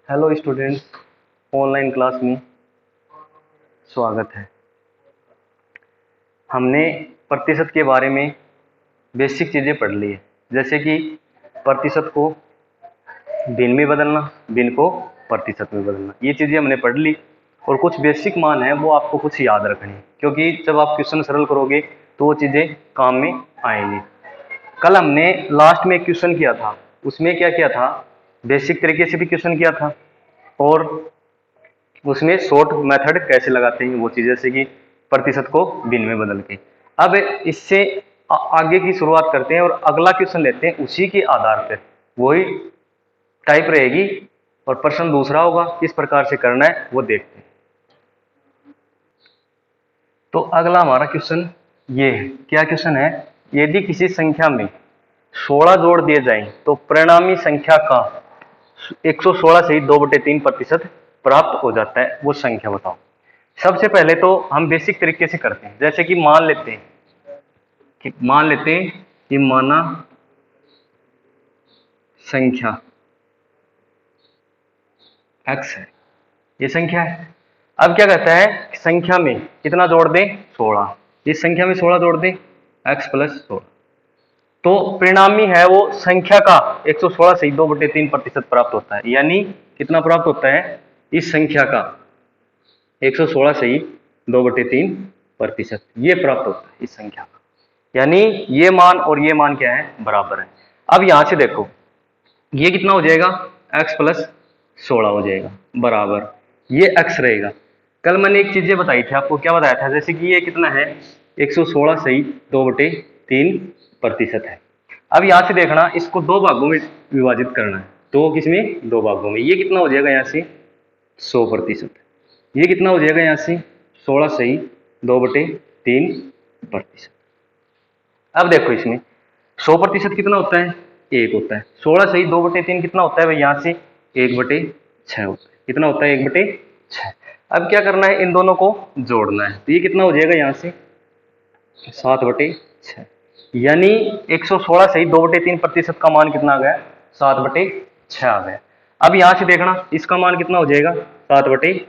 Hello students, online class में स्वागत है। हमने प्रतिशत के बारे में बेसिक चीज़ें पढ़ ली है, जैसे कि प्रतिशत को भिन्न में बदलना, भिन्न को प्रतिशत में बदलना, ये चीज़ें हमने पढ़ ली। और कुछ बेसिक मान है वो आपको कुछ याद रखनी है, क्योंकि जब आप क्वेश्चन सरल करोगे तो वो चीज़ें काम में आएंगी। कल हमने लास्ट में एक क्वेश्चन किया था, उसमें क्या किया था, बेसिक तरीके से भी क्वेश्चन किया था और उसमें शॉर्ट मेथड कैसे लगाते हैं वो चीज़, जैसे कि प्रतिशत को भिन्न में बदल के। अब इससे आगे की शुरुआत करते हैं और अगला क्वेश्चन लेते हैं, उसी के आधार पर वही टाइप रहेगी और प्रश्न दूसरा होगा, किस प्रकार से करना है वो देखते हैं। तो अगला हमारा क्वेश्चन ये है, क्या क्वेश्चन है, यदि किसी संख्या में 16 जोड़ दिए जाएं तो परिणामी संख्या का 116 से 2/3% प्राप्त हो जाता है, वो संख्या बताओ। सबसे पहले तो हम बेसिक तरीके से करते हैं, जैसे कि मान लेते हैं कि माना संख्या x है, ये संख्या है। अब क्या कहता है, संख्या में कितना जोड़ दें, 16। इस संख्या में 16 जोड़ दें, x + 16। तो परिणामी है वो संख्या का 116 से 2/3% प्राप्त होता है, यानी कितना प्राप्त होता है, इस संख्या का 116 से 2/3% ये प्राप्त होता है इस संख्या का, यानी ये मान और ये मान क्या है, बराबर है। अब यहां से देखो ये कितना हो जाएगा, x + 16 हो जाएगा, बराबर ये x रहेगा। कल मैंने एक चीजें बताई थी आपको, क्या बताया था, जैसे कि ये कितना है, 116 से 2/3% है। अब यहां से देखना, इसको दो भागों में विभाजित करना है, तो किसमें, दो भागों में। ये कितना हो जाएगा यहाँ से 100%, ये कितना हो जाएगा यहाँ से 16 से 2/3%। अब देखो इसमें 100% कितना होता है, 1 होता है। 16 से 2/3 कितना होता है भाई, यहाँ से 1/6 होता है। कितना होता है, 1/6। अब क्या करना है, इन दोनों को जोड़ना है, तो ये कितना हो जाएगा यहाँ से 7/6, यानी 116 से 2/3% का मान कितना आ गया, 7/6 आ गया। अब यहां से देखना इसका मान कितना हो जाएगा, 7/6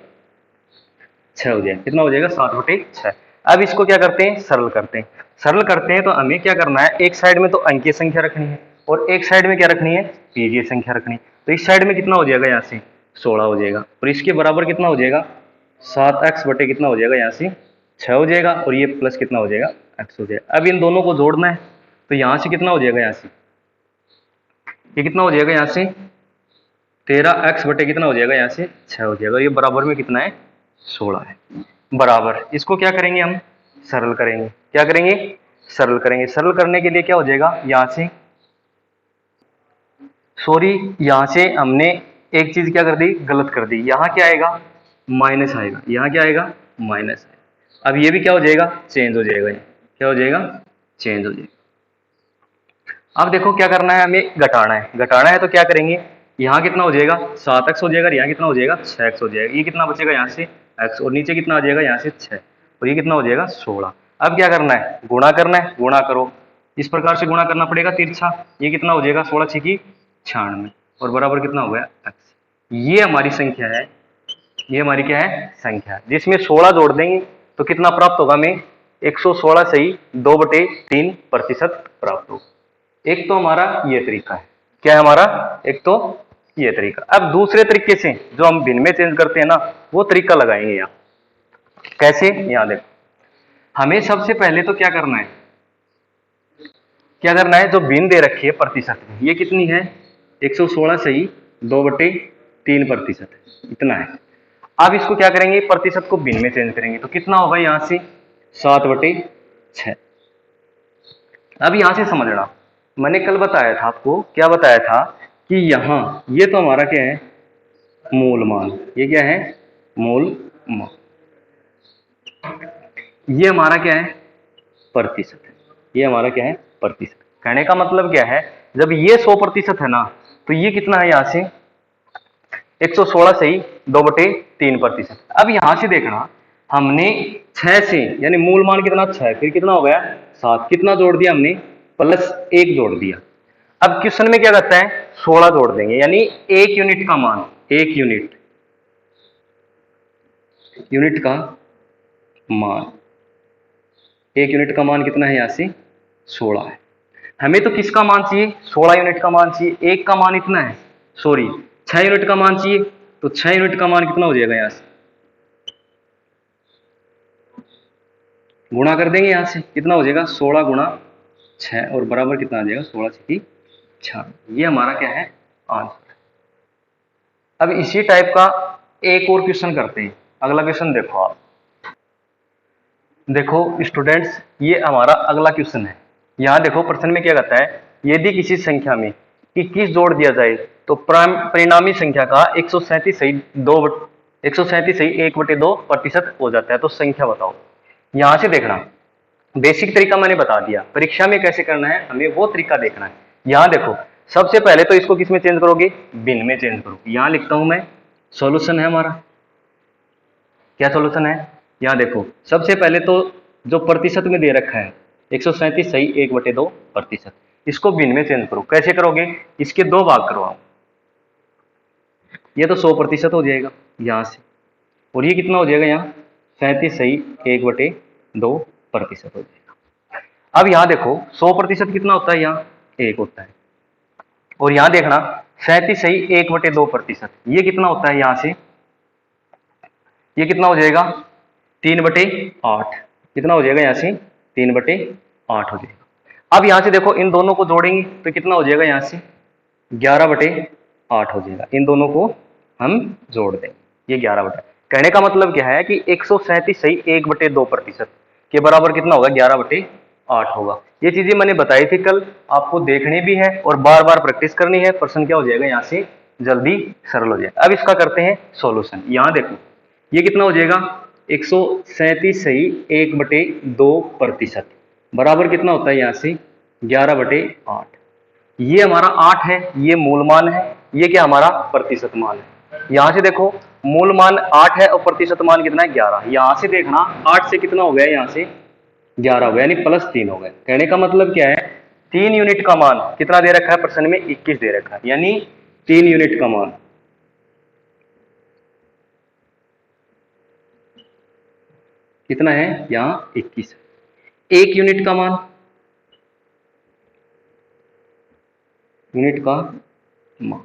हो जाएगा, कितना हो जाएगा 7/6। अब इसको क्या करते हैं, सरल करते हैं। सरल करते हैं तो हमें क्या करना है, एक साइड में तो अंकीय संख्या रखनी है और एक साइड में क्या रखनी है, बीजीय संख्या रखनी है। तो इस साइड में कितना हो जाएगा, यहाँ से 16 हो जाएगा और इसके बराबर कितना हो जाएगा, 7x बटे कितना हो जाएगा, यहाँ से 6 हो जाएगा और ये प्लस कितना हो जाएगा, x हो जाएगा। अब इन दोनों को जोड़ना है, तो यहाँ से कितना हो जाएगा, यहाँ से ये कितना हो जाएगा, यहाँ से 13x बटे कितना हो जाएगा, यहाँ से 6 हो जाएगा। ये बराबर में कितना है, 16 है, बराबर। इसको क्या करेंगे, हम सरल करेंगे। क्या करेंगे, सरल करेंगे। सरल करने के लिए क्या हो जाएगा, यहाँ से यहाँ से हमने एक चीज क्या कर दी, गलत कर दी। यहाँ क्या आएगा, माइनस आएगा, यहाँ क्या आएगा, माइनस आएगा। अब ये भी क्या हो जाएगा, चेंज हो जाएगा, क्या हो जाएगा, चेंज हो जाएगा। अब देखो क्या करना है, हमें घटाना है। घटाना है तो क्या करेंगे, यहाँ कितना हो जाएगा, 7x हो जाएगा, यहाँ कितना हो जाएगा, 6x हो जाएगा। ये कितना बचेगा, यहाँ से x और नीचे कितना आ जाएगा, यहाँ से 6 और ये कितना हो जाएगा, 16। अब क्या करना है, गुणा करना है। गुणा करो, इस प्रकार से गुणा करना पड़ेगा तिरछा। ये कितना हो जाएगा, 16 छीकी 96 और बराबर कितना हो गया, x। ये हमारी संख्या है, ये हमारी क्या है, संख्या, जिसमें 16 जोड़ देंगे तो कितना प्राप्त होगा, हमें 116 से ही 2/3% प्राप्त होगा। एक तो हमारा ये तरीका है, क्या है हमारा, एक तो ये तरीका। अब दूसरे तरीके से जो हम भिन्न में चेंज करते हैं ना, वो तरीका लगाएंगे यहाँ। कैसे, यहाँ देखो, हमें सबसे पहले तो क्या करना है, क्या करना है, जो भिन्न दे रखी है प्रतिशत में, ये कितनी है, 116 से ही 2/3% इतना है। अब इसको क्या करेंगे, प्रतिशत को भिन्न में चेंज करेंगे, तो कितना होगा यहाँ से 7/6। अब यहां से समझना, मैंने कल बताया था आपको, क्या बताया था कि यहां ये तो हमारा क्या है, मूल मान। ये क्या है, मूल मान। ये हमारा क्या है, प्रतिशत है। ये हमारा क्या है, प्रतिशत। कहने का मतलब क्या है, जब ये 100% है ना, तो ये कितना है, यहां से 116 से ही 2/3%। अब यहां से देखना, हमने 6 से, यानी मूल मान कितना 6, फिर कितना हो गया 7, कितना जोड़ दिया हमने, +1 जोड़ दिया। अब क्वेश्चन में क्या करता है, 16 जोड़ देंगे, यानी 1 यूनिट का मान, एक यूनिट का मान, एक यूनिट का मान कितना है यहाँ से 16 है। हमें तो किसका मान चाहिए, 16 यूनिट का मान चाहिए। एक का मान इतना है, सॉरी 6 यूनिट का मान चाहिए, तो 6 यूनिट का मान कितना हो जाएगा, यहाँ से गुणा कर देंगे। यहाँ से कितना हो जाएगा 16 गुणा 6 और बराबर कितना आ जाएगा 16 छकी 6। ये हमारा क्या है आंसर। अब इसी टाइप का एक और क्वेश्चन करते हैं। अगला क्वेश्चन देखो आप, देखो स्टूडेंट्स ये हमारा अगला क्वेश्चन है। यहाँ देखो प्रश्न में क्या कहता है, यदि किसी संख्या में 21 जोड़ दिया जाए तो परिणामी संख्या का 137 सही 1/2% हो जाता है, तो संख्या बताओ। यहां से देखना, बेसिक तरीका मैंने बता दिया, परीक्षा में कैसे करना है हमें वो तरीका देखना है। यहां देखो सबसे पहले तो इसको किस में चेंज करोगे, भिन्न में चेंज करो। यहां लिखता हूं मैं, सॉल्यूशन है हमारा, क्या सॉल्यूशन है। यहां देखो सबसे पहले तो जो प्रतिशत में दे रखा है 137 सही 1/2%, इसको भिन्न में चेंज करो। कैसे करोगे, इसके दो भाग करवाओ, ये तो 100% हो जाएगा यहां से, और ये कितना हो जाएगा यहाँ 37 सही 1/2% हो जाएगा। अब यहाँ देखो 100% कितना होता है, यहाँ 1 होता है, और यहाँ देखना 37 सही 1/2%, ये कितना होता है यहाँ से, ये कितना हो जाएगा 3/8, कितना हो जाएगा यहाँ से 3/8 हो जाएगा। अब यहाँ से देखो इन दोनों को जोड़ेंगे तो कितना हो जाएगा यहाँ से 11/8 हो जाएगा। इन दोनों को हम जोड़ देंगे, ये 11/8। कहने का मतलब क्या है कि 137 सही 1/2% के बराबर कितना होगा 11/8 होगा। ये चीजें मैंने बताई थी कल, आपको देखनी भी है और बार बार प्रैक्टिस करनी है। प्रश्न क्या हो जाएगा यहाँ से जल्दी सरल हो जाएगा। अब इसका करते हैं सॉल्यूशन। यहाँ देखो ये कितना हो जाएगा 137 सही 1/2% बराबर कितना होता है यहाँ से 11/8। ये हमारा 8 है, ये मूल मान है, ये क्या हमारा प्रतिशत मान है। यहां से देखो मूल मान 8 है और प्रतिशत मान कितना है 11। यहां से देखना 8 से कितना हो गया, यहां से 11 हो गया, यानी +3 हो गया। कहने का मतलब क्या है, 3 यूनिट का मान कितना दे रखा है प्रश्न में 21 दे रखा है, यानी 3 यूनिट का मान कितना है यहाँ 21। 1 यूनिट का मान, यूनिट का मान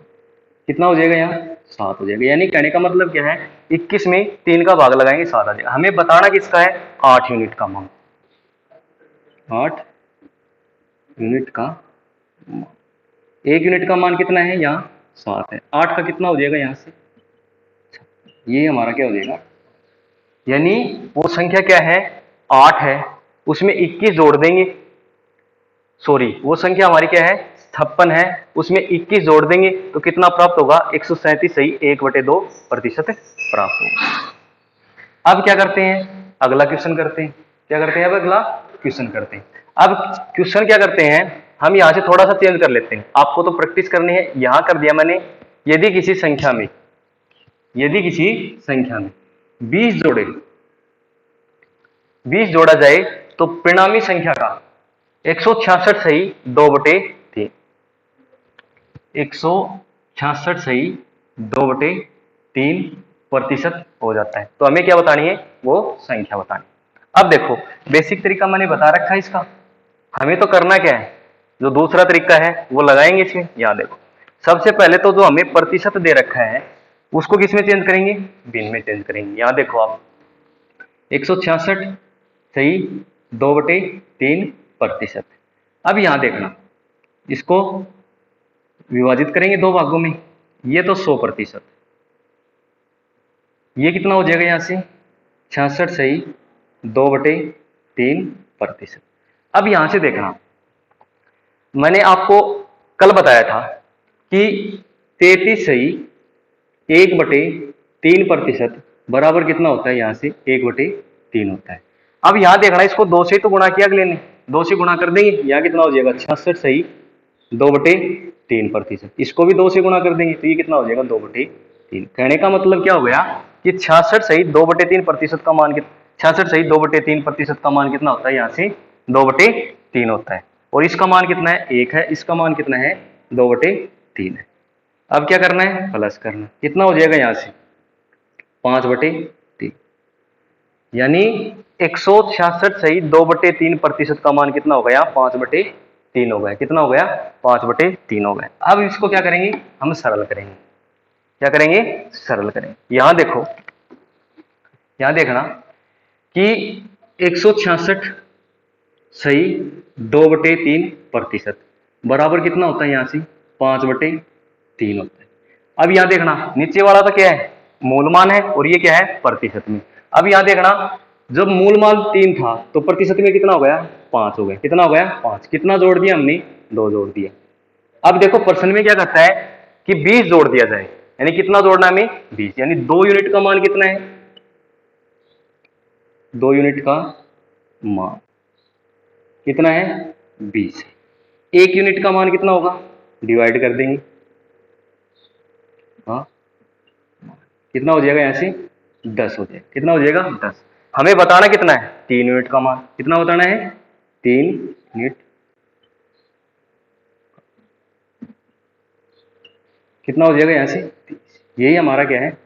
कितना हो जाएगा यहाँ 7 हो जाएगा। यानी कहने का मतलब क्या है 21 में 3 का भाग लगाएंगे 7 आ जाएगा। हमें बताना किसका है 8 यूनिट का मान, 8 यूनिट का मान। 1 यूनिट का मान कितना है यहाँ 7 है, 8 का कितना हो जाएगा यहाँ से, ये हमारा क्या हो जाएगा, यानी वो संख्या क्या है 8 है, उसमें 21 जोड़ देंगे, सॉरी वो संख्या हमारी क्या है 56 है, उसमें 21 जोड़ देंगे तो कितना प्राप्त होगा 137 सही 1/2% प्राप्त होगा। अब क्या करते हैं, अगला क्वेश्चन करते हैं। क्या करते हैं, अब अगला क्वेश्चन करते हैं। अब क्वेश्चन क्या करते हैं, हम यहां से थोड़ा सा चेंज कर लेते हैं, आपको तो प्रैक्टिस करनी है। यहां कर दिया मैंने, यदि किसी संख्या में 20 जोड़ा जाए तो परिणामी संख्या का 166 सही 2/3, 166 सही 2/3% हो जाता है। तो हमें क्या बतानी है, वो संख्या बतानी। अब देखो बेसिक तरीका मैंने बता रखा है इसका, हमें तो करना क्या है, जो दूसरा तरीका है वो लगाएंगे इसमें। यहाँ देखो सबसे पहले तो जो हमें प्रतिशत दे रखा है उसको किस में चेंज करेंगे, भिन्न में चेंज करेंगे। यहाँ देखो आप 166 सही 2/3%। अब यहां देखना इसको विभाजित करेंगे दो भागों में, ये तो 100%, ये कितना हो जाएगा यहां से 66 सही 2/3%। अब यहां से देखना, मैंने आपको कल बताया था कि 33 सही 1/3% बराबर कितना होता है, यहां से 1/3 होता है। अब यहां देखना इसको 2 से तो गुणा किया अगले ने, 2 से गुणा कर देंगे, यहां कितना हो जाएगा 66 सही 2/3%। इसको भी 2 से गुणा कर देंगे तो ये कितना हो जाएगा 2/3। कहने का मतलब क्या हो गया कि 66 सही 2/3% का मान 66 सही 2/3% का मान कितना होता है, यहाँ से 2/3 होता है। और इसका मान कितना है 1 है, इसका मान कितना है 2/3 है। अब क्या करना है, प्लस करना है। कितना हो जाएगा यहाँ से 5/3, यानी 166 सही 2/3% का मान कितना हो गया, 5/3 हो गया। कितना हो गया, 5/3 हो गया। अब इसको क्या करेंगे, हम सरल करेंगे। क्या करेंगे, सरल करेंगे। यहां देखो, यहां देखना कि 166 सही 2/3% बराबर कितना होता है, यहां से 5/3 होता है। अब यहां देखना, नीचे वाला तो क्या है, मूल मान है, और ये क्या है, प्रतिशत में। अब यहां देखना, जब मूल मान 3 था तो प्रतिशत में कितना हो गया, 5 हो गया। कितना हो गया, 5। कितना जोड़ दिया हमने, 2 जोड़ दिया। अब देखो प्रश्न में क्या करता है कि 20 जोड़ दिया जाए, यानी कितना जोड़ना है हमें, 20, यानी 2 यूनिट का मान कितना है, 2 यूनिट का मान कितना है, 20 है। 1 यूनिट का मान कितना होगा, डिवाइड कर देंगे। हाँ, कितना हो जाएगा, यहां से 10 हो जाएगा। कितना हो जाएगा, 10। हमें बताना कितना है, 3 यूनिट का मान। कितना बताना है, 3 यूनिट। कितना हो जाएगा, यहां से 30। यही हमारा क्या है,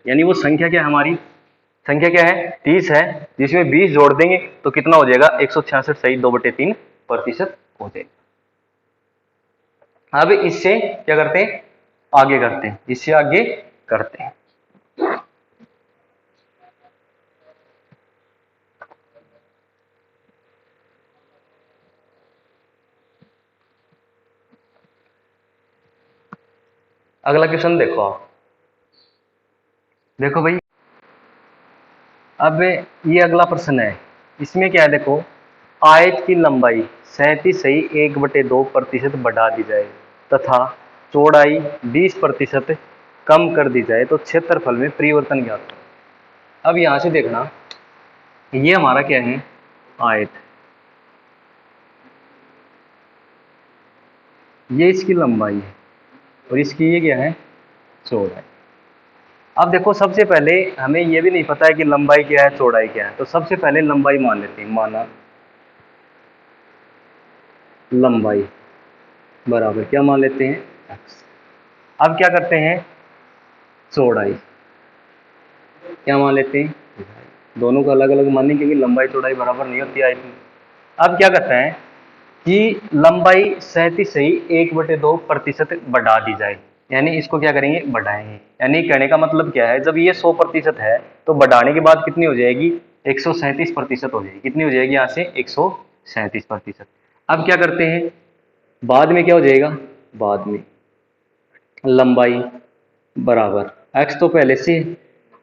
यानी वो संख्या क्या है, हमारी संख्या क्या है, 30 है, जिसमें 20 जोड़ देंगे तो कितना हो जाएगा, 166 सही 2/3% हो जाएगा। अब इससे क्या करते हैं, आगे करते हैं, इससे आगे करते हैं। अगला क्वेश्चन देखो आप, देखो भाई, अब ये अगला प्रश्न है। इसमें क्या है, देखो, आयत की लंबाई 37 सही 1/2% बढ़ा दी जाए तथा चौड़ाई 20% कम कर दी जाए तो क्षेत्रफल में परिवर्तन ज्ञात करो। अब यहां से देखना, ये हमारा क्या है, आयत, ये इसकी लंबाई है, और इसकी ये क्या है, चौड़ाई। अब देखो, सबसे पहले हमें ये भी नहीं पता है कि लंबाई क्या है, चौड़ाई क्या है, तो सबसे पहले लंबाई मान लेते हैं। माना लंबाई बराबर क्या मान लेते हैं, x। अब क्या करते हैं, चौड़ाई क्या मान लेते हैं, दोनों को अलग अलग मानने, क्योंकि लंबाई चौड़ाई बराबर नहीं होती आयत में। अब क्या करता है कि लंबाई 37 सही 1/2% बढ़ा दी जाए, यानी इसको क्या करेंगे, बढ़ाएंगे। यानी कहने का मतलब क्या है, जब ये 100% है तो बढ़ाने के बाद कितनी हो जाएगी, 137% हो जाएगी। कितनी हो जाएगी, यहाँ से 137%। अब क्या करते हैं, बाद में क्या हो जाएगा, बाद में लंबाई बराबर x तो पहले से।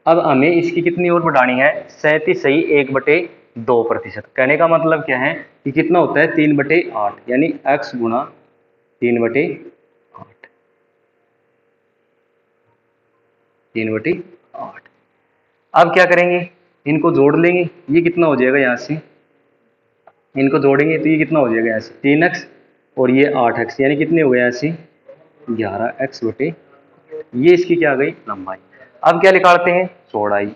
अब हमें इसकी कितनी और बढ़ानी है, 37 सही 1/2%। कहने का मतलब क्या है कि कितना होता है, 3/8, यानी x गुणा 3/8, 3/8। अब क्या करेंगे, इनको जोड़ लेंगे। ये कितना हो जाएगा, यहाँ से इनको जोड़ेंगे तो ये कितना हो जाएगा, यहाँ से 3x और ये 8x, यानी कितने हो गए, यहाँ से 11x/, ये इसकी क्या आ गई, लंबाई। अब क्या निकालते हैं, चौड़ाई।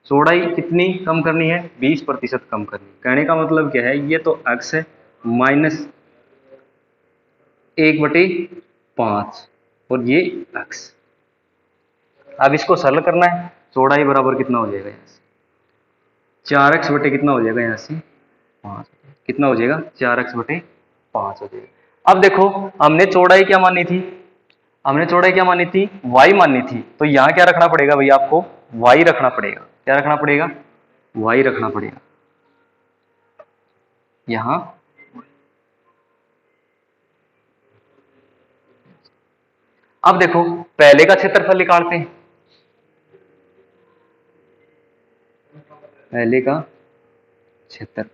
चौड़ाई कितनी कम करनी है, 20% कम करनी। कहने का मतलब क्या है, ये तो x है माइनस 1/5 और ये x। अब इसको सरल करना है, चौड़ाई बराबर कितना हो जाएगा, यहाँ से 4x/, कितना हो जाएगा, यहाँ से 5। कितना हो जाएगा, 4x/5 हो जाएगा। अब देखो, हमने चौड़ाई क्या मानी थी, हमने चौड़ाई क्या मानी थी, y मानी थी। तो यहां क्या रखना पड़ेगा भैया, आपको y रखना पड़ेगा। क्या रखना पड़ेगा, y रखना पड़ेगा यहां। अब देखो, पहले का क्षेत्रफल निकालते हैं, पहले का क्षेत्रफल,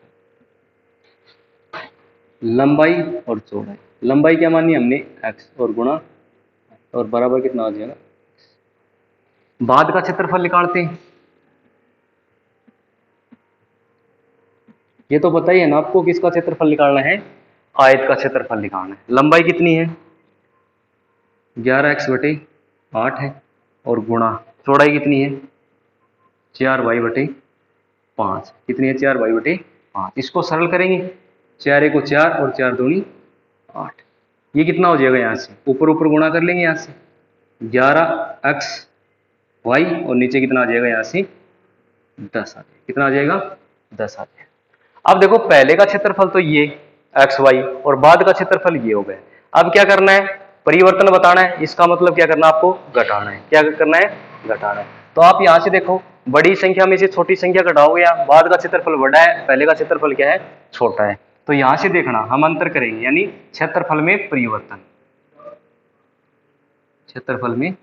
लंबाई और चौड़ाई। लंबाई क्या मानी हमने, x, और गुणा, और बराबर कितना आ जाएगा। बाद का क्षेत्रफल निकालते हैं, ये तो पता ही है ना आपको, किसका क्षेत्रफल निकालना है, आयत का क्षेत्रफल निकालना है। लंबाई कितनी है, 11x/8 है, और गुणा चौड़ाई कितनी है, 4y/5। कितनी है, 4y/5। इसको सरल करेंगे, 4 को 4 और 4 दूनी 8। ये कितना हो जाएगा, यहाँ से ऊपर ऊपर गुणा कर लेंगे, यहाँ से 11xy और नीचे कितना आ जाएगा यहाँ से 10 आ जाएगा। कितना आ जाएगा 10 आ जाएगा। अब देखो पहले का क्षेत्रफल तो ये xy और बाद का क्षेत्रफल ये हो गया। अब क्या करना है, परिवर्तन बताना है, इसका मतलब क्या करना है, आपको घटाना है। क्या करना है, घटाना है। तो आप यहां से देखो बड़ी संख्या में से छोटी संख्या घटाओगे, या बाद का क्षेत्रफल बड़ा है, पहले का क्षेत्रफल क्या है, छोटा है। तो यहां से देखना हम अंतर करेंगे, यानी क्षेत्रफल में परिवर्तन, क्षेत्रफल में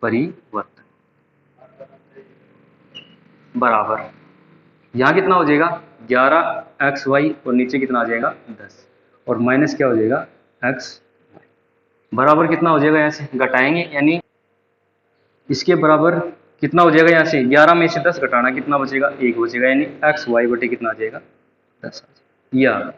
परिवर्तन बराबर यहां कितना हो जाएगा 11xy और नीचे कितना आ जाएगा 10 और माइनस क्या हो जाएगा x बराबर कितना हो जाएगा, यहाँ से घटाएंगे यानी इसके बराबर कितना हो जाएगा, यहाँ से 11 में से 10 घटाना कितना बचेगा, 1 बचेगा, यानी एक्स वाई बटे कितना आ जाएगा 10 आ जाएगा। ये आ गया।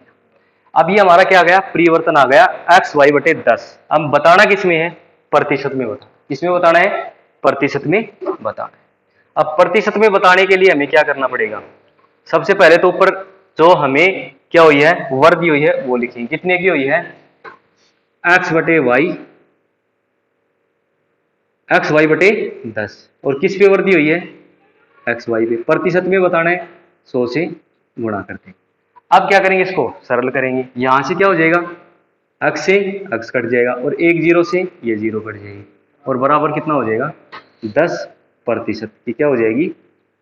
अब ये हमारा क्या आ गया, परिवर्तन आ गया एक्स वाई बटे 10। अब बताना किसमें है, प्रतिशत में बताना। किसमें बताना है, प्रतिशत में बताना है। अब प्रतिशत में बताने के लिए हमें क्या करना पड़ेगा, सबसे पहले तो ऊपर जो हमें क्या हुई है, वर्ग हुई है वो लिखेंगे। कितने की हुई है, एक्स बटे वाई, एक्स वाई बटे 10 और किस पे वृद्धि हुई है, एक्स वाई पे। प्रतिशत में बताना है 100 से गुणा करके। अब क्या करेंगे, इसको सरल करेंगे। यहां से क्या हो जाएगा, एक्स से एक्स कट जाएगा और एक जीरो से ये जीरो कट जाएगी और बराबर कितना हो जाएगा 10% की क्या हो जाएगी,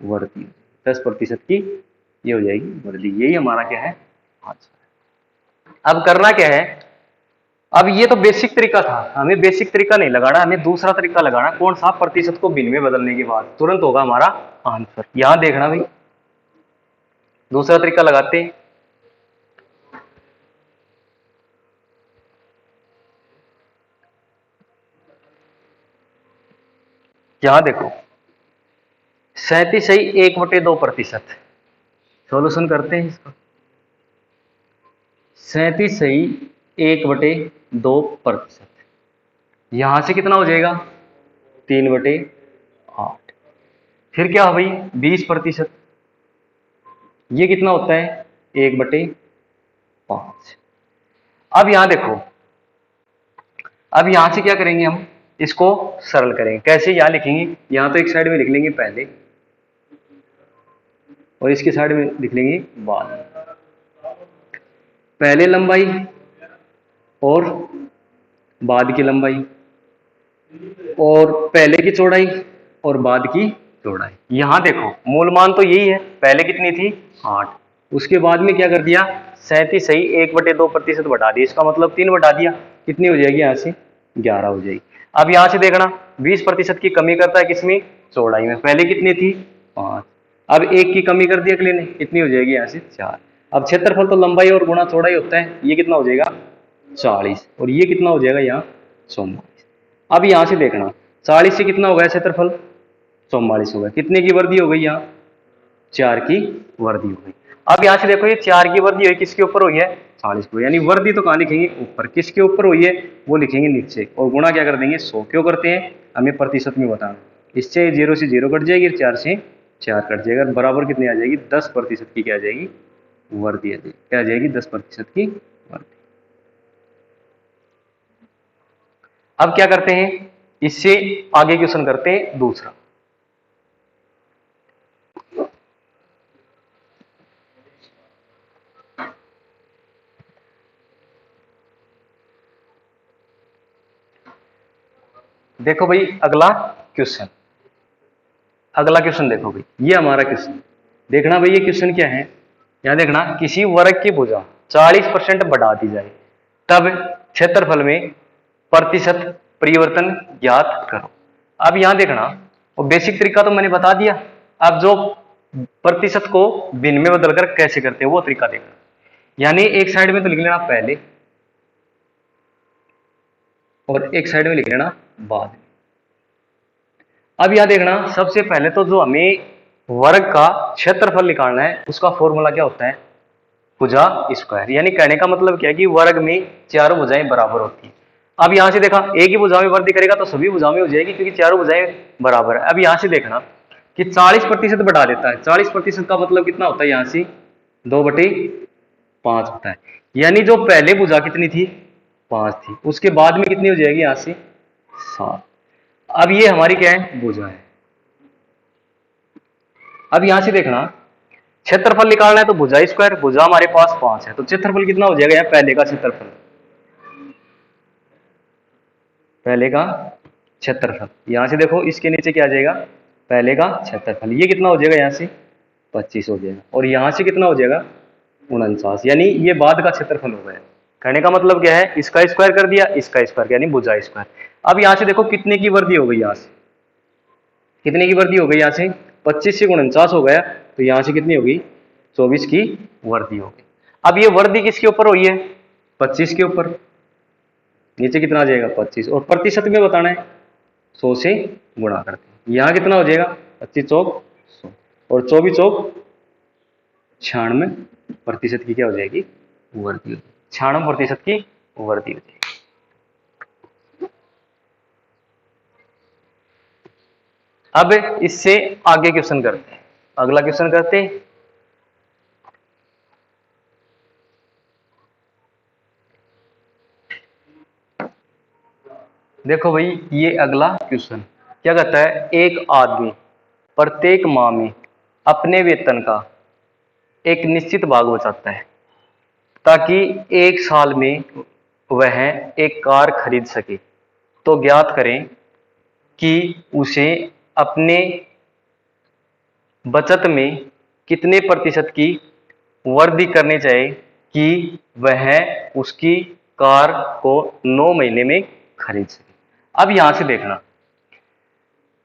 वृद्धि। 10% की ये हो जाएगी वृद्धि। यही हमारा क्या है आंसर। अब करना क्या है, अब ये तो बेसिक तरीका था, हमें बेसिक तरीका नहीं लगाना, हमें दूसरा तरीका लगाना। कौन सा, प्रतिशत को भिन्न में बदलने के बाद तुरंत होगा हमारा आंसर। यहां देखना भाई, दूसरा तरीका लगाते हैं। यहां देखो 37 सही 1/2%। सोल्यूशन करते हैं इसका। 37 सही 1/2%। यहां से कितना हो जाएगा 3/8। फिर क्या हो भाई 20%, ये कितना होता है 1/5। अब यहां देखो, अब यहां से क्या करेंगे, हम इसको सरल करेंगे। कैसे, यहां लिखेंगे, यहां तो एक साइड में लिख लेंगे पहले और इसके साइड में लिख लेंगे बाद। पहले लंबाई और बाद की लंबाई और पहले की चौड़ाई और बाद की चौड़ाई। यहां देखो मूल मान तो यही है, पहले कितनी थी 8, उसके बाद में क्या कर दिया 37 सही 1/2% बढ़ा दिया, इसका मतलब 3 बढ़ा दिया, कितनी हो जाएगी यहाँ से 11 हो जाएगी। अब यहां से देखना 20% की कमी करता है किसमें, चौड़ाई में। पहले कितनी थी 5, अब 1 की कमी कर दिया अगले ने, कितनी हो जाएगी यहाँ से 4। अब क्षेत्रफल तो लंबाई और गुणा चौड़ाई होता है, ये कितना हो जाएगा 40 और ये कितना हो जाएगा यहाँ 44। अब यहां से देखना 40 से कितना हो गया क्षेत्रफल 44 हो गया, कितने की वृद्धि हो गई यहाँ 4 की वृद्धि हो गई। अब यहां से देखो ये 4 की वृद्धि हुई, किसके ऊपर हुई है 40 को, यानी वृद्धि तो कहां लिखेंगे ऊपर, किसके ऊपर हुई है वो लिखेंगे नीचे और गुणा क्या कर देंगे 100। क्यों करते हैं, हमें प्रतिशत में बताना। इससे 0 से 0 कट जाएगी, 4 से 4 कट जाएगा, बराबर कितनी आ जाएगी 10% की क्या आ जाएगी वृद्धि आ जाएगी। क्या आ जाएगी 10% की वृद्धि। अब क्या करते हैं, इससे आगे क्वेश्चन करते हैं दूसरा। देखो भाई अगला क्वेश्चन, अगला क्वेश्चन देखो भाई, ये हमारा क्वेश्चन देखना भाई। ये क्वेश्चन क्या है, यहां देखना, किसी वर्ग की भुजा 40% बढ़ा दी जाए तब क्षेत्रफल में प्रतिशत परिवर्तन ज्ञात करो। अब यहां देखना, वो बेसिक तरीका तो मैंने बता दिया, अब जो प्रतिशत को भिन्न में बदलकर कैसे करते हैं वो तरीका देखना। यानी एक साइड में तो लिख लेना पहले और एक साइड में लिख लेना बाद में। अब यहां देखना, सबसे पहले तो जो हमें वर्ग का क्षेत्रफल निकालना है उसका फॉर्मूला क्या होता है, भुजा स्क्वायर। यानी कहने का मतलब क्या है कि वर्ग में चारों भुजाएं बराबर होती है। अब यहां से देखा एक ही भुजा में वृद्धि करेगा तो सभी भुजाओं में हो जाएगी, क्योंकि चारों भुजाएं बराबर है। अब यहां से देखना कि 40% बढ़ा देता है, 40% का मतलब कितना होता है, यहां से 2/5 होता है। यानी जो पहले भुजा कितनी थी 5 थी, उसके बाद में कितनी हो जाएगी यहाँ से 7। अब ये हमारी क्या है, भुजा है। अब यहां से देखना, क्षेत्रफल निकालना है तो भुजा स्क्वायर, भुजा हमारे पास 5 है, तो क्षेत्रफल कितना हो जाएगा, यहाँ पहले का क्षेत्रफल, पहले का क्षेत्रफल। यहां से देखो इसके नीचे क्या आ जाएगा, पहले का क्षेत्रफल, ये कितना हो जाएगा, यहाँ से 25 हो जाएगा, और यहां से कितना हो जाएगा 49, यानी ये बाद का क्षेत्रफल हो गया। कहने का मतलब क्या है, इसका स्क्वायर कर दिया, इसका स्क्वायर, यानी भुजा स्क्वायर। अब यहां से देखो कितने की वृद्धि हो गई, यहां से कितने की वृद्धि हो गई, यहां से 25 से 49 हो गया, तो यहां से कितनी होगी, 24 की वृद्धि हो गई। अब ये वृद्धि किसके ऊपर हुई है, 25 के ऊपर, नीचे कितना आ जाएगा 25, और प्रतिशत में बताना है, 100 से गुणा करते हैं, यहां कितना हो जाएगा 25 चौक 100, और 24 चौक 96% की क्या हो जाएगी, वृद्धि, 96% की वृद्धि हो जाएगी। अब इससे आगे क्वेश्चन करते हैं, अगला क्वेश्चन करते हैं। देखो भाई, ये अगला क्वेश्चन क्या कहता है, एक आदमी प्रत्येक माह में अपने वेतन का एक निश्चित भाग बचाता है ताकि एक साल में वह एक कार खरीद सके, तो ज्ञात करें कि उसे अपने बचत में कितने प्रतिशत की वृद्धि करनी चाहिए कि वह उसकी कार को 9 महीने में खरीद सके। अब यहां से देखना,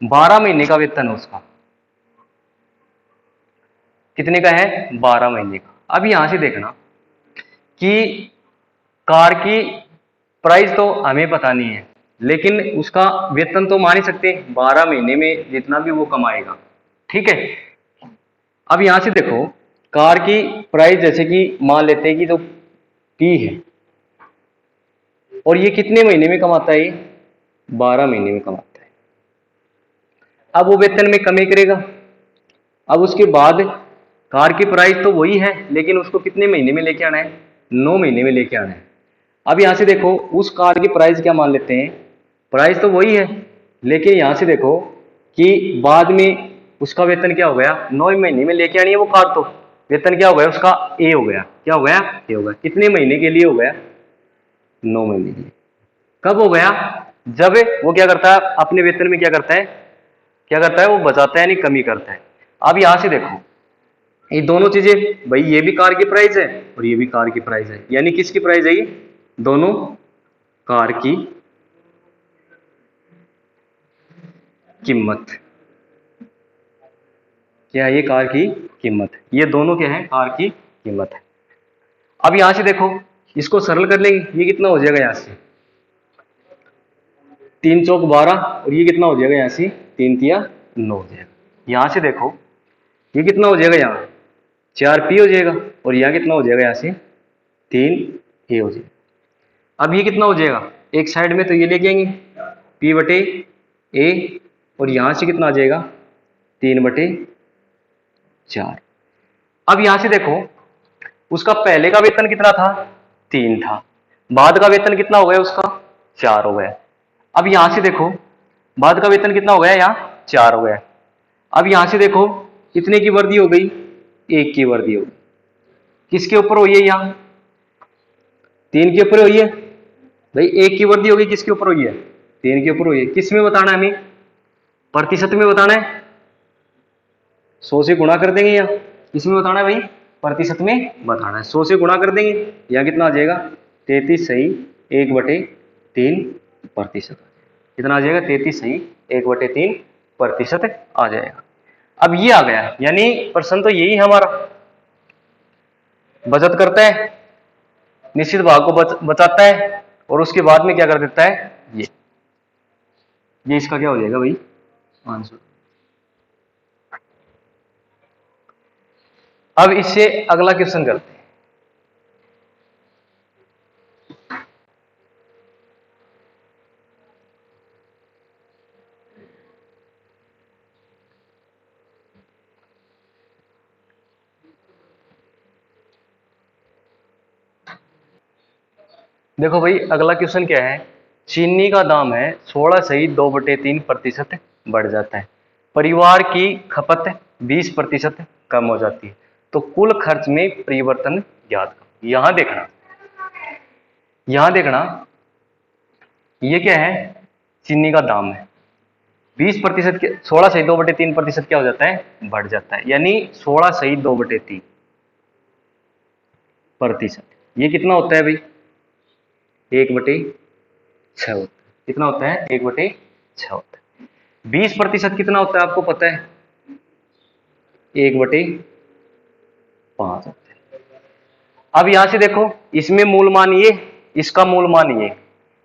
12 महीने का वेतन है उसका, कितने का है, 12 महीने का। अब यहां से देखना कि कार की प्राइस तो हमें पता नहीं है, लेकिन उसका वेतन तो मान ही सकते हैं, 12 महीने में जितना भी वो कमाएगा, ठीक है। अब यहां से देखो, कार की प्राइस जैसे कि मान लेते हैं कि जो पी है, और ये कितने महीने में कमाता है, 12 महीने में कमाता है। अब वो वेतन में कमी करेगा, अब उसके बाद कार की प्राइस तो वही है, लेकिन उसको कितने महीने में लेके आना है, 9 महीने में लेके आना है। अब यहां से देखो, उस कार की प्राइस क्या मान लेते हैं, प्राइस तो वही है, लेकिन यहां से देखो कि बाद में उसका वेतन क्या हो गया, 9 महीने में लेके आनी है वो कार, तो वेतन क्या हो गया उसका, ए हो गया, क्या हो गया, ए हो गया। कितने महीने के लिए हो गया, 9 महीने के लिए। कब हो गया, जब वो क्या करता है, अपने वेतन में क्या करता है, क्या करता है, वो बचाता है, यानी कमी करता है। अब यहां से देखो, ये दोनों चीजें, भाई ये भी कार की प्राइस है और ये भी कार की प्राइस है, यानी किसकी प्राइस है, ये दोनों कार की कीमत, क्या है, ये कार की कीमत है, ये दोनों क्या है, कार की कीमत है। अब यहां से देखो, इसको सरल कर लेंगे, ये कितना हो जाएगा, यहां से 3 चौक 12, और ये कितना हो जाएगा, यहां से 3 तिया 9 हो जाएगा। यहां से देखो, ये कितना हो जाएगा, यहाँ 4 पी हो जाएगा, और यहाँ कितना हो जाएगा, यहाँ से 3 ए हो जाएगा। अब ये कितना हो जाएगा, एक साइड में तो ये लेके आएंगे पी बटे ए, और यहां से कितना आ जाएगा, 3/4। अब यहां से देखो, उसका पहले का वेतन कितना था, 3 था, बाद का वेतन कितना हो गया उसका, 4 हो गया। अब यहां से देखो, बाद का वेतन कितना हो गया, यहाँ 4 हो गया। अब यहां से देखो कितने की वृद्धि हो गई, 1 की वृद्धि हो गई। किसके ऊपर हुई है, यहाँ 3 के ऊपर हुई है, भाई 1 की वृद्धि होगी, किसके ऊपर हुई है, 3 के ऊपर हुई है। किस में बताना है हमें, प्रतिशत में बताना है, 100 से गुणा कर देंगे, यहाँ किसमें बताना है भाई, प्रतिशत में बताना है, 100 से गुणा कर देंगे, यहाँ कितना आ जाएगा, 33 सही 1/3 प्रतिशत, कितना आ जाएगा, 33 सही 1/3 प्रतिशत आ जाएगा। अब ये आ गया, यानी प्रश्न तो यही है हमारा, बचत करता है, निश्चित भाग को बचाता है, और उसके बाद में क्या कर देता है, ये इसका क्या हो जाएगा भाई, आंसर। अब इससे अगला क्वेश्चन करते हैं। देखो भाई, अगला क्वेश्चन क्या है, चीनी का दाम है 16.2/3% बढ़ जाता है, परिवार की खपत 20% कम हो जाती है, तो कुल खर्च में परिवर्तन ज्ञात करो। यहां देखना ये क्या है, चीनी का दाम है 20% के 16.2/3% क्या हो जाता है, बढ़ जाता है, यानी 16.2/3%। ये कितना होता है भाई, 1/6 होता है। कितना होता है, 1/6 होता है। 20% कितना होता है आपको पता है, 1/5 होता है। अब यहां से देखो, इसमें मूल मान ये, इसका मूल मान ये,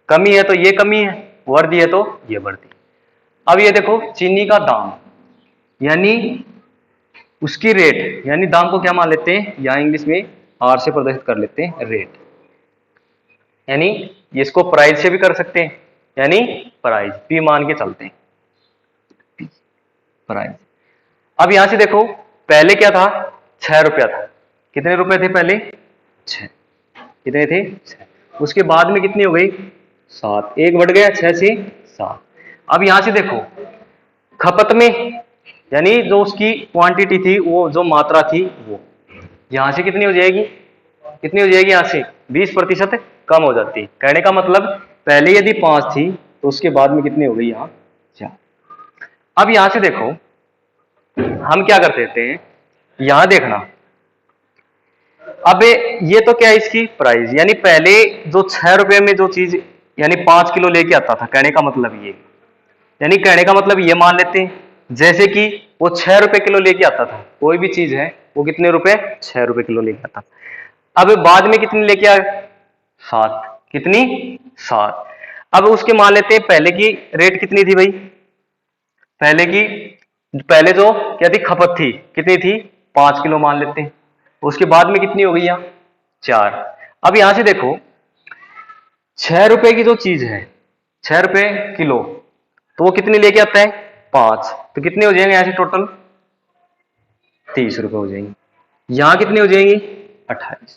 कमी है तो ये कमी है, वृद्धि है तो ये वृद्धि। अब ये देखो चीनी का दाम यानी उसकी रेट, यानी दाम को क्या मान लेते हैं, यहां इंग्लिश में आर से प्रदर्शित कर लेते हैं, रेट, यानी इसको प्राइस से भी कर सकते हैं, यानी प्राइस पी मान के चलते हैं, प्राइस। अब यहां से देखो पहले क्या था, 6 रुपया था, कितने रुपए थे पहले, 6, कितने थे, 6, उसके बाद में कितनी हो गई, 7, एक बढ़ गया 6 से 7। अब यहां से देखो खपत में, यानी जो उसकी क्वांटिटी थी, वो जो मात्रा थी, वो यहां से कितनी हो जाएगी, कितनी हो जाएगी, यहां से 20% कम हो जाती है। कहने का मतलब पहले यदि 5 थी तो उसके बाद में कितनी हो गई, यहां 4। अब यहां से देखो हम क्या कर देते हैं, यहां देखना, अब ये तो क्या है, इसकी प्राइस, यानी पहले जो 6 रुपए में जो चीज यानी 5 किलो लेके आता था, कहने का मतलब ये, यानी कहने का मतलब ये मान लेते हैं जैसे कि वो 6 रुपए किलो लेके आता था, कोई भी चीज है वो कितने रुपए, 6 रुपए किलो लेके आता। अब बाद में कितनी लेके आए, 7, कितनी, 7। अब उसके मान लेते हैं पहले की रेट कितनी थी भाई, पहले जो क्या थी, खपत थी, कितनी थी, 5 किलो मान लेते हैं, उसके बाद में कितनी हो गई, यहां 4। अब यहां से देखो 6 रुपए की जो चीज है, 6 रुपए किलो, तो वो कितनी लेके आता है, 5, तो कितने हो जाएंगे यहां से टोटल, 30 रुपए हो जाएंगे। यहां कितनी हो जाएंगी, 28,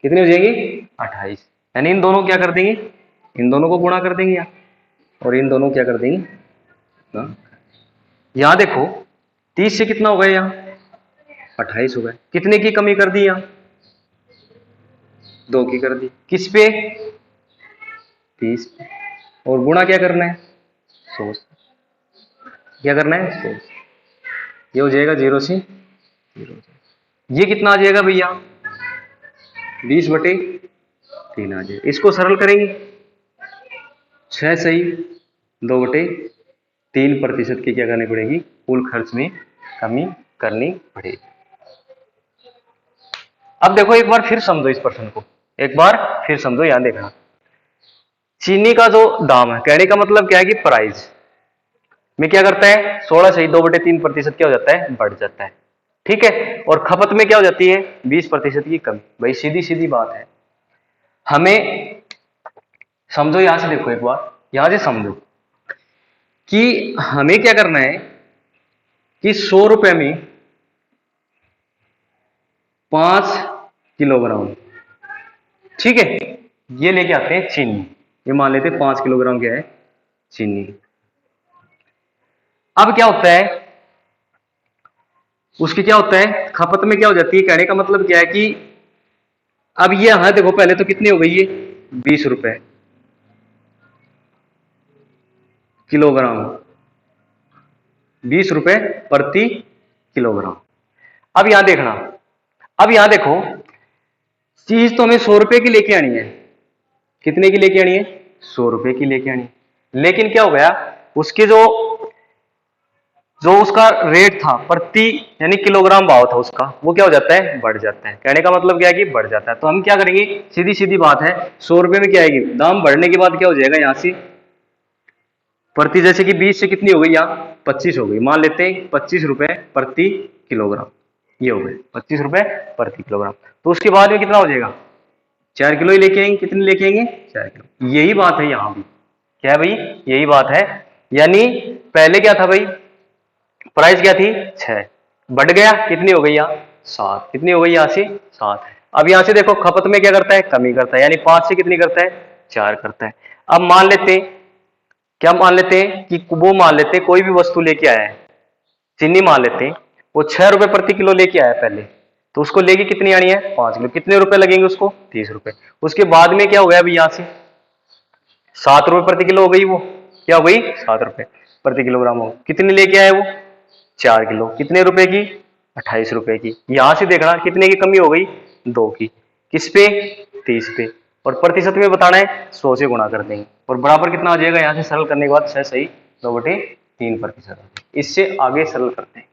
कितनी हो जाएंगी, 28, यानी इन दोनों क्या कर देंगे, इन दोनों को गुणा कर देंगे यहां, और इन दोनों क्या कर देंगे ना? यहां देखो 30 से कितना हो गया, यहां 28 हो गए, कितने की कमी कर दी, यहां 2 की कर दी, किस पे, 30 पे, और गुणा क्या करना है, 100, क्या करना है, 100। ये हो जाएगा 0 से 0, ये कितना आ जाएगा भैया, 20/3 आ जाएगा। इसको सरल करेंगे, 6 सही 2/3% की क्या करनी पड़ेगी, कुल खर्च में कमी करनी पड़ेगी। अब देखो एक बार फिर समझो इस प्रश्न को, एक बार फिर समझो, यहां देखना, चीनी का जो दाम है, कहने का मतलब क्या है कि प्राइस में क्या करता है, 16.2/3% क्या हो जाता है, बढ़ जाता है, ठीक है, और खपत में क्या हो जाती है, 20% की कमी। भाई सीधी सीधी बात है, हमें समझो, यहां से देखो एक बार, यहां से समझो कि हमें क्या करना है कि 100 रुपए में 5 किलोग्राम, ठीक है, ये लेके आते हैं चीनी, ये मान लेते हैं 5 किलोग्राम क्या है, चीनी। अब क्या होता है, उसकी क्या होता है, खपत में क्या हो जाती है, कहने का मतलब क्या है कि अब ये यहां देखो पहले तो कितनी हो गई है, 20 रुपए किलोग्राम, 20 रुपए प्रति किलोग्राम। अब यहां देखना, अब यहां देखो चीज तो हमें 100 रुपए की लेके आनी है, कितने की लेके आनी है, 100 रुपए की लेके आनी है। लेकिन क्या हो गया, उसके जो जो उसका रेट था प्रति, यानी किलोग्राम भाव था उसका, वो क्या हो जाता है, बढ़ जाता है। कहने का मतलब क्या है कि बढ़ जाता है। तो हम क्या करेंगे, सीधी सीधी बात है, 100 रुपए में क्या आएगी, दाम बढ़ने के बाद क्या हो जाएगा, यहां से प्रति, जैसे कि 20 से कितनी हो गई, यहाँ 25 हो गई, मान लेते हैं 25 रुपए प्रति किलोग्राम, ये हो गए 25 रुपए प्रति किलोग्राम। तो उसके बाद में कितना हो जाएगा, 4 किलो ही लेके आएंगे, कितने लेके आएंगे, 4 किलो। यही बात है यहां भी, क्या है भाई, यही बात है, यानी पहले क्या था भाई, प्राइस क्या थी, 6, बढ़ गया, कितनी हो गई यहाँ 7, कितनी हो गई यहाँ से 7। अब यहां से देखो खपत में क्या करता है, कमी करता है, यानी 5 से कितनी करता है, 4 करता है। अब मान लेते हैं, क्या मान लेते हैं कि वो मान लेते हैं कोई भी वस्तु लेके आया है, चीनी मान लेते हैं, वो 6 रुपए प्रति किलो लेके आया पहले, तो उसको लेके कितनी आनी है 5 किलो, कितने रुपए लगेंगे उसको 30 रुपए। उसके बाद में क्या हो गया अभी यहां से 7 रुपए प्रति किलो हो गई, वो क्या हो गई 7 रुपए प्रति किलोग्राम हो, कितनी लेके आए वो 4 किलो, कितने रुपए की 28 रुपए की। यहां से देखना कितने की कमी हो गई 2 की, किस पे 30 पे, और प्रतिशत में बताना है 100 से गुणा कर देंगे, और बराबर कितना आ जाएगा यहाँ से सरल करने के बाद 6 सही 2/3%। इससे आगे सरल करते हैं।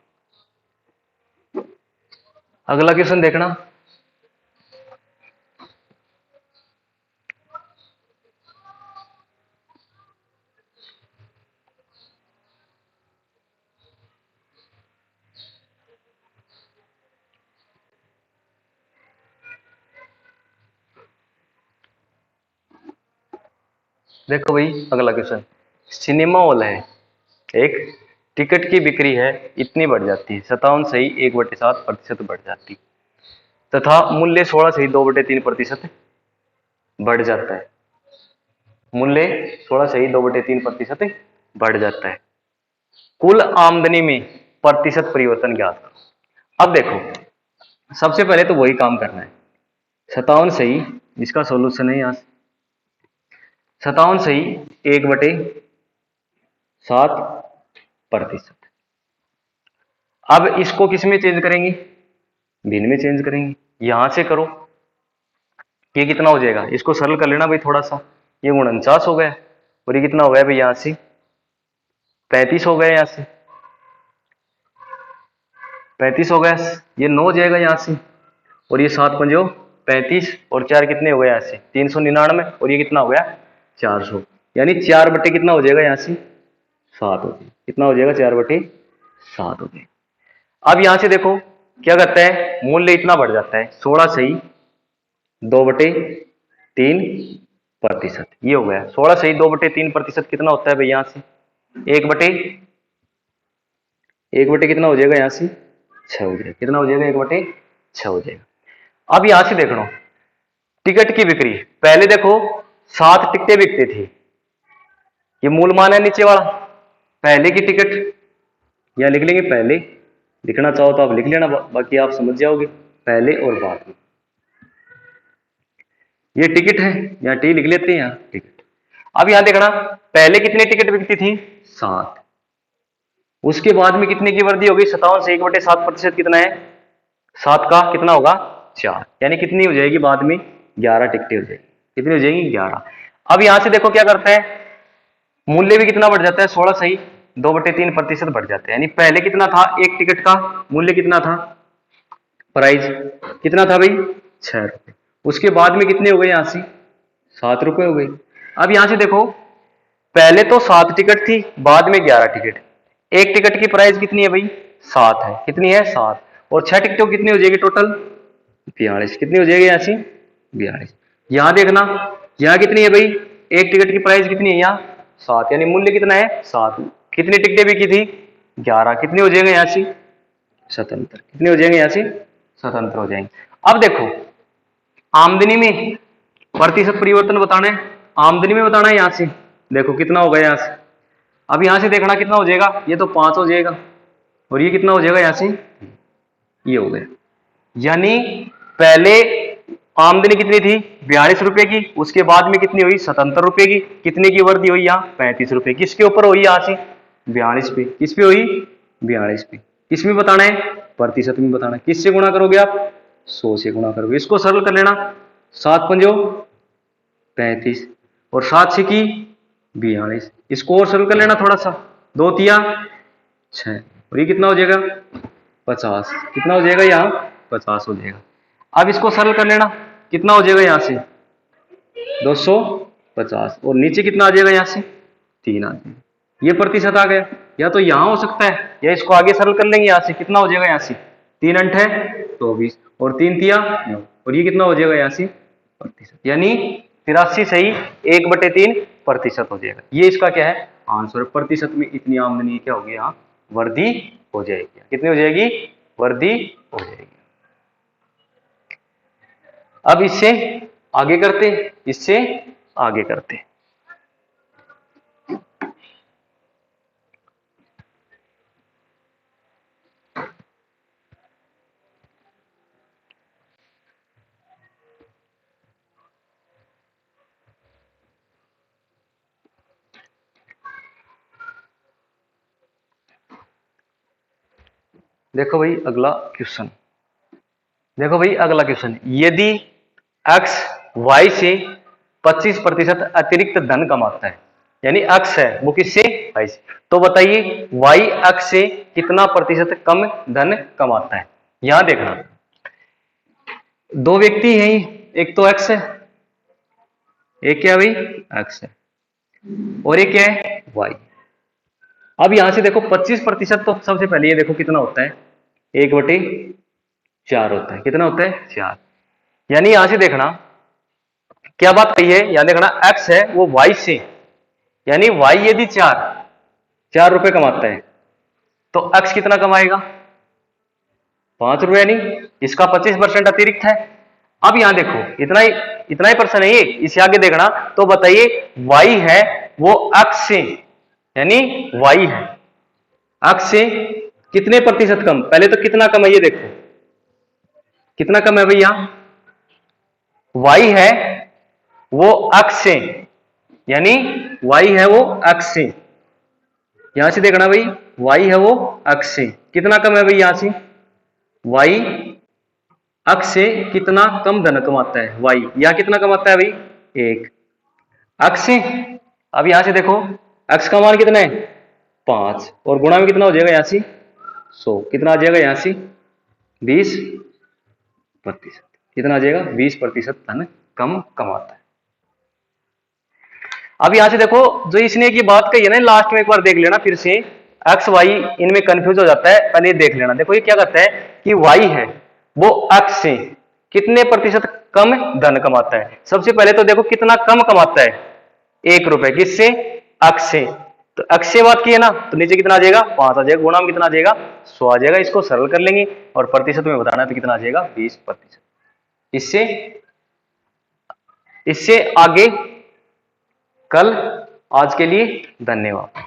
अगला क्वेश्चन देखना, देखो भाई अगला क्वेश्चन, सिनेमा हॉल है, एक टिकट की बिक्री है इतनी बढ़ जाती है 57 सही 1/7% बढ़ जाती, तथा मूल्य 16 सही 2/3% बढ़ जाता है। मूल्य 16 सही 2/3% बढ़ जाता है। कुल आमदनी में प्रतिशत परिवर्तन ज्ञात करो। अब देखो सबसे पहले तो वही काम करना है, 57 सही, इसका सॉल्यूशन है यहां से 57 सही 1/7%। अब इसको किस में चेंज करेंगे, भिन्न में चेंज करेंगे, यहां से करो, ये कितना हो जाएगा, इसको सरल कर लेना भाई थोड़ा सा, ये 49 हो गया, और ये कितना हो गया भाई यहां से 35 हो गया, यहां से 35 हो गया, ये 9 हो जाएगा यहां से, और ये 7 पंजो 35, और 4 कितने हो गए यहाँ से 399, और ये कितना हो गया 400, यानी 4 बटे कितना हो जाएगा यहाँ से 7 हो जाएगा, कितना हो जाएगा 4/7 हो जाएगा। अब यहां से देखो क्या करता है, मूल्य इतना बढ़ जाता है 16 सही 2/3%, ये हो गया 16 सही 2/3% कितना होता है भाई यहां से 1 बटे कितना हो जाएगा यहां से 6 हो जाएगा, कितना हो जाएगा 1/6 हो जाएगा। अब यहां से देख लो टिकट की बिक्री, पहले देखो 7 टिकटें बिकती थी, ये मूल मान है नीचे वाला, पहले की टिकट या लिख लेंगे पहले, लिखना चाहो तो आप लिख लेना, बाकी आप समझ जाओगे पहले और बाद में। ये टिकट है, यहाँ टी लिख लेते हैं यहाँ टिकट। अब यहां देखना पहले कितनी टिकट बिकती थी 7, उसके बाद में कितने की वृद्धि होगी 57 से 1/7% कितना है 7 का कितना होगा 4, यानी कितनी हो जाएगी बाद में 11 टिकटें हो जाएगी, कितनी हो जाएंगी 11। अब यहां से देखो क्या करता है, मूल्य भी कितना बढ़ जाता है 16 सही 2/3% बढ़ जाता है, यानी पहले कितना था एक टिकट का मूल्य कितना था, प्राइस कितना था भाई 6 रुपए, उसके बाद में कितने हो गए यहां से 7 रुपए हो गए। अब यहां से देखो पहले तो 7 टिकट थी, बाद में 11 टिकट, एक टिकट की प्राइस कितनी है भाई 7 है, कितनी है 7, और 6 टिकटों कितनी हो जाएगी टोटल 42, कितनी हो जाएगी यहाँ से 42। यहां देखना यहाँ कितनी है भाई, एक टिकट की प्राइस कितनी है यहाँ 7, यानी मूल्य कितना है 7, कितनी टिकटें बिकी थी 11, कितनी हो जाएंगे यहाँ से 77, कितने हो जाएंगे यहाँ से 77 हो जाएंगे। अब देखो आमदनी में प्रतिशत परिवर्तन बताना है, आमदनी में बताना है यहां से, देखो कितना होगा यहां से, अब यहां से देखना कितना हो जाएगा, ये तो 5 हो जाएगा, और ये कितना हो जाएगा यहां से ये हो गया, यानी पहले आमदनी कितनी थी 42 रुपए की, उसके बाद में कितनी हुई 77 रुपए की, कितने की वृद्धि हुई यहाँ 35 रुपए, किसके ऊपर हुई यहां से 42 पे, किस पे हुई 42 पे, किस में बताना है प्रतिशत में बताना है, किससे गुणा करोगे आप 100 से गुणा करोगे, इसको सरल कर लेना 7 पंजो 35 और 7 छिकी 42, इसको और सरल कर लेना थोड़ा सा 2 तिया 6, और ये कितना हो जाएगा 50, कितना हो जाएगा यहाँ 50 हो जाएगा। अब इसको सरल कर लेना कितना हो जाएगा यहाँ से 250, और नीचे कितना आ जाएगा यहाँ से 3 आ जाएगा, ये प्रतिशत आ गया, या तो यहां हो सकता है या इसको आगे सरल कर लेंगे, यहां से कितना हो जाएगा यहाँ से 3 अंठ है 24, और 3 तिया 9, और ये कितना हो जाएगा यहाँ से प्रतिशत, यानी 83 सही 1/3% हो जाएगा। ये इसका क्या है आंसर, प्रतिशत में इतनी आमदनी क्या होगी यहाँ वृद्धि हो जाएगी, कितनी हो जाएगी वृद्धि हो जाएगी। अब इससे आगे करते, इससे आगे करते, देखो भाई अगला क्वेश्चन, देखो भाई अगला क्वेश्चन, यदि x y से 25% अतिरिक्त धन कमाता है, यानी x है वो किससे, y से, तो बताइए y x से कितना प्रतिशत कम धन कमाता है। यहां देखना दो व्यक्ति हैं, एक तो x है, एक क्या भाई x है, और एक क्या है y। अब यहां से देखो 25%, तो सबसे पहले ये देखो कितना होता है, 1/4 होता है। कितना होता है, 4। यानी यहां से देखना क्या बात कही है, यहां देखना x है वो y से, यानी y यदि 4 रुपए कमाता है तो x कितना कमाएगा, 5 रुपए, यानी इसका 25% अतिरिक्त है। अब यहां देखो इतना ही पर्सन है ये, इसे आगे देखना तो बताइए y है वो x से, यानी y है x से कितने प्रतिशत कम, पहले तो कितना कम है ये देखो, कितना कम है भैया, y है वो x से, यानी y है वो x से, यहां से देखना भाई y है वो x से कितना कम है भाई, यहां से y x से कितना कम धन कमाता है, y यहां कितना कमाता है भाई, 1 x से। अब यहां से देखो x का मान कितना है, 5, और गुणा में कितना हो जाएगा यहां से 100, कितना आ जाएगा यहां से 20%, कितना आ जाएगा 20% धन कम कमाता है। अब यहां से देखो जो इसने की बात कही है ना, लास्ट में एक बार देख लेना फिर से, एक्स वाई इनमें कंफ्यूज हो जाता है, पहले ये देख लेना। देखो ये क्या कहता है कि वाई है वो एक्स से कितने प्रतिशत कम धन कमाता है। सबसे पहले तो देखो कितना कम कमाता है, 1 रुपए, किससे, एक्स से। तो एक्स से बात की है ना, तो नीचे कितना आ जाएगा 5 आ जाएगा, गुणा में कितना आ जाएगा 100 आ जाएगा। इसको सरल कर लेंगे और प्रतिशत में बताना है तो कितना आ जाएगा 20%। इससे इससे आगे कल, आज के लिए धन्यवाद।